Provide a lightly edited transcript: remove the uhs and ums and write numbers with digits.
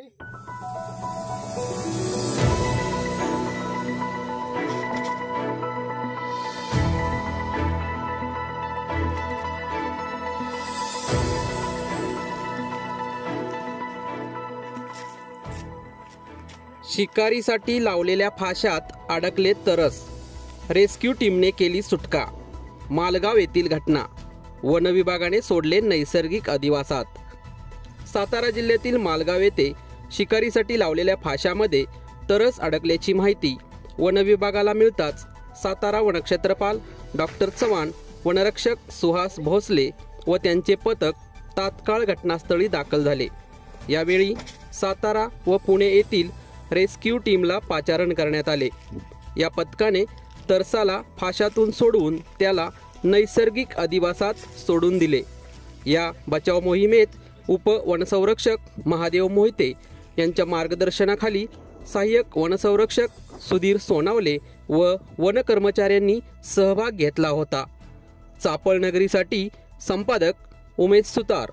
शिकारीसाठी लावलेल्या फाशात अडकले तरस, रेस्क्यू टीमने केली सुटका। मालगाव येथील घटना, वन विभागाने सोडले नैसर्गिक अधिवासात। सातारा जिल्ह्यातील मालगाव येथे शिकारीसाठी लावलेल्या फाशामध्ये तरस अडकल्याची माहिती वन विभागाला मिळताच सातारा वनक्षेत्रपाल डॉक्टर चव्हाण, वनरक्षक सुहास भोसले व त्यांचे पथक तात्काळ घटनास्थळी दाखल झाले। यावेळी सातारा व पुणे येथील रेस्क्यू टीमला पाचारण करण्यात आले। या पथकाने तरसाला फाशातून सोडवून त्याला नैसर्गिक अधिवासात सोडून दिले। या बचाव मोहिमेत उपवनसंरक्षक महादेव मोहिते यांच्या मार्गदर्शनाखाली सहाय्यक वनसंरक्षक सुधीर सोनावले व वन कर्मचाऱ्यांनी सहभाग घेतला होता। चापळनगरीसाठी संपादक उमेश सुतार।